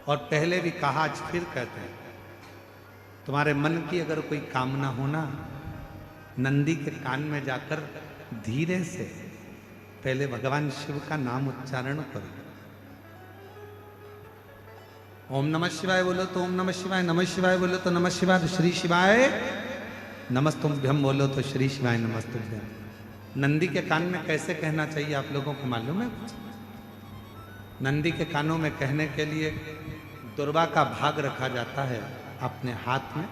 और पहले भी कहा, आज फिर कहते हैं, तुम्हारे मन की अगर कोई कामना हो ना, नंदी के कान में जाकर धीरे से पहले भगवान शिव का नाम उच्चारण करो। ओम नमः शिवाय बोलो तो ओम नमः शिवाय, नमः शिवाय बोलो तो नमः शिवाय, तो श्री शिवाय नमस्तुभ्यम बोलो तो श्री शिवाय नमस्तुभ्यम। नंदी के कान में कैसे कहना चाहिए आप लोगों को मालूम है? नंदी के कानों में कहने के लिए दुर्वा का भाग रखा जाता है अपने हाथ में,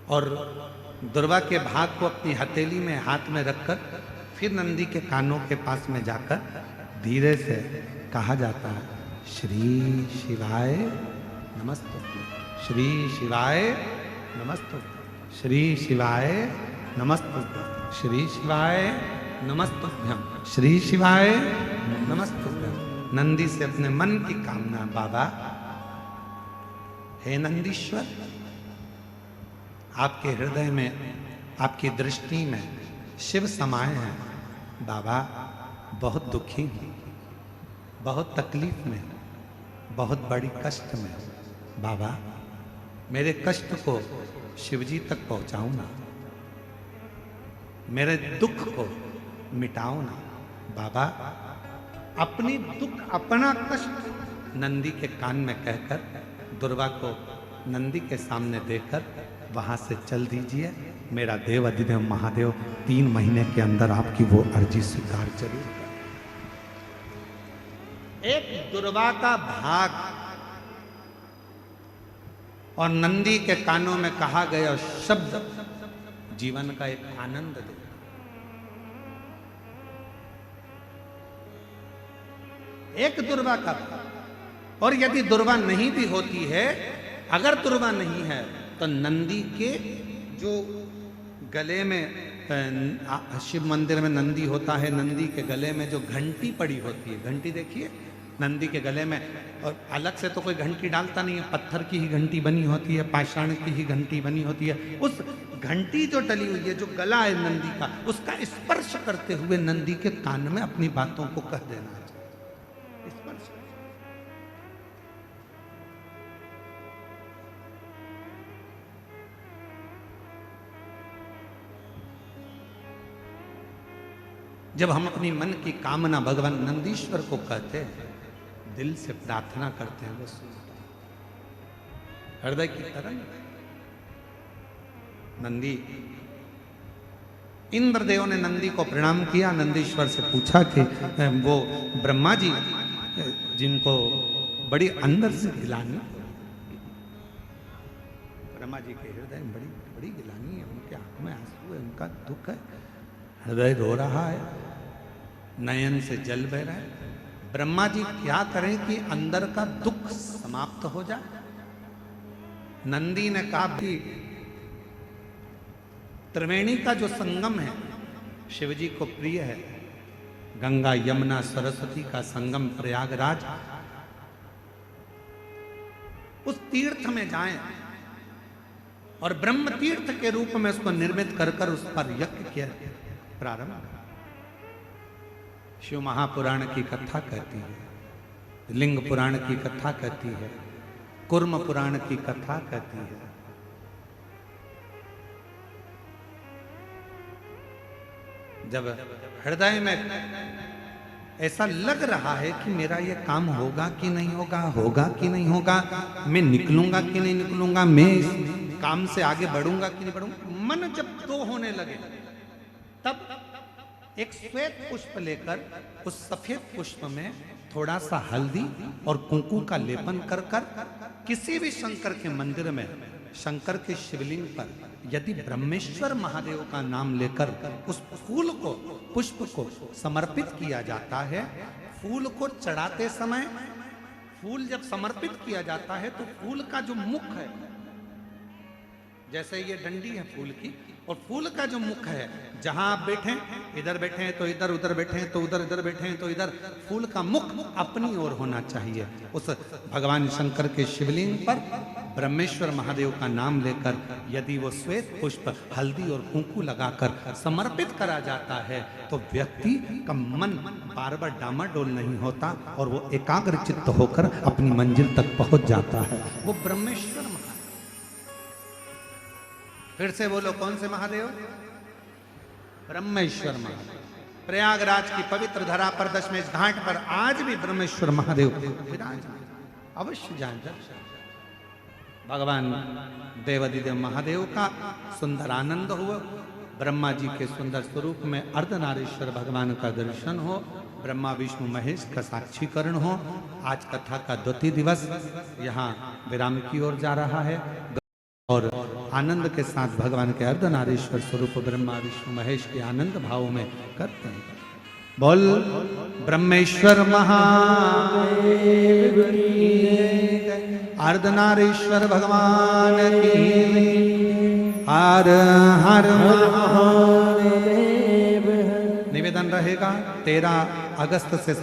और दुर्वा के भाग को अपनी हथेली में हाथ में रखकर फिर नंदी के कानों के पास में जाकर धीरे से कहा जाता है, श्री शिवाय नमस्तुभ्यम, श्री शिवाय नमस्तुभ्यम, श्री शिवाय नमस्तुभ्यम, श्री शिवाय नमस्तुभ्यम, श्री शिवाय नमस्तुभ्यम। नंदी से अपने मन की कामना, बाबा हे नंदीश्वर, आपके हृदय में, आपकी दृष्टि में शिव समाये हैं। बाबा बहुत दुखी हूं, बहुत तकलीफ में, बहुत बड़ी कष्ट में। बाबा मेरे कष्ट को शिवजी तक पहुंचाओ ना, मेरे दुख को मिटाओ ना। बाबा अपनी दुख, अपना कष्ट नंदी के कान में कहकर दुर्वा को नंदी के सामने देकर वहां से चल दीजिए। मेरा देव अधिदेव महादेव 3 महीने के अंदर आपकी वो अर्जी स्वीकार जरूर कर। एक दुर्वा का भाग और नंदी के कानों में कहा गया शब्द जीवन का एक आनंद दे। एक दुर्वा का, और यदि दुर्वा नहीं भी होती है, अगर दुर्वा नहीं है तो नंदी के जो गले में, शिव मंदिर में नंदी होता है, नंदी के गले में जो घंटी पड़ी होती है, घंटी देखिए नंदी के गले में, और अलग से तो कोई घंटी डालता नहीं है, पत्थर की ही घंटी बनी होती है, पाषाण की ही घंटी बनी होती है। उस घंटी जो डली हुई है, जो गला है नंदी का, उसका स्पर्श करते हुए नंदी के कान में अपनी बातों को कह देना चाहिए। स्पर्श। जब हम अपनी मन की कामना भगवान नंदीश्वर को कहते हैं, दिल से प्रार्थना करते हैं, वो सुनता है हृदय की तरह। नंदी, इंद्रदेव ने नंदी को प्रणाम किया, नंदीश्वर से पूछा कि वो ब्रह्मा जी जिनको बड़ी अंदर से गिलानी, ब्रह्मा जी के हृदय में बड़ी बड़ी गिलानी है, उनके आंख में आंसू है, उनका दुख है, हृदय रो रहा है, नयन से जल बह रहा है। ब्रह्मा जी क्या करें कि अंदर का दुख समाप्त हो जाए? नंदी ने कहा कि त्रिवेणी का जो संगम है शिवजी को प्रिय है, गंगा यमुना सरस्वती का संगम प्रयागराज, उस तीर्थ में जाएं और ब्रह्म तीर्थ के रूप में उसको निर्मित कर उस पर यज्ञ किया प्रारंभ। शिव महापुराण की कथा कहती है, लिंग पुराण की कथा कहती है, कुर्म पुराण की कथा कहती है। जब हृदय में ऐसा लग रहा है कि मेरा ये काम होगा कि नहीं होगा, होगा कि नहीं होगा, मैं निकलूंगा कि नहीं निकलूंगा, मैं इस काम से आगे बढ़ूंगा कि नहीं बढ़ूंगा, मन जब दो होने लगे, तब एक श्वेत पुष्प लेकर उस सफेद पुष्प में थोड़ा सा हल्दी और कुंकू का लेपन कर किसी भी शंकर के मंदिर में, शंकर के शिवलिंग पर यदि ब्रह्मेश्वर महादेव का नाम लेकर उस फूल को, पुष्प को समर्पित किया जाता है, फूल को चढ़ाते समय, फूल जब समर्पित किया जाता है तो फूल का जो मुख है, जैसे ये डंडी है फूल की, और फूल का जो मुख है, जहां आप बैठे, इधर बैठे हैं तो इधर, उधर बैठे हैं तो उधर, इधर बैठे हैं तो इधर, फूल का मुख अपनी ओर होना चाहिए। उस भगवान शंकर के शिवलिंग पर ब्रह्मेश्वर महादेव का नाम लेकर यदि वो श्वेत पुष्प हल्दी और कुंकू लगाकर समर्पित करा जाता है तो व्यक्ति का मन बार बार डामाडोल नहीं होता और वो एकाग्र चित्त होकर अपनी मंजिल तक पहुंच जाता है। वो ब्रह्मेश्वर महादेव। फिर से बोलो, कौन से महादेव? ब्रह्मेश्वर महादेव। प्रयागराज की पवित्र धरा पर दशमेश घाट पर आज भी ब्रह्मेश्वर महादेव विराजमान। अवश्य जान दर्शन। भगवान देवादिदेव महादेव का सुंदर आनंद हुआ। ब्रह्मा जी के सुंदर स्वरूप में अर्धनारीश्वर भगवान का दर्शन हो, ब्रह्मा विष्णु महेश का साक्षीकरण हो। आज कथा का द्वितीय दिवस यहाँ विराम की ओर जा रहा है और आनंद के साथ भगवान के अर्धनारीश्वर स्वरूप ब्रह्मा विष्णु महेश के आनंद भाव में करते हैं। बोल ब्रह्मेश्वर महादेव की जय, अर्धनारीश्वर भगवान की। हर हर महादेव। निवेदन रहेगा 13 अगस्त से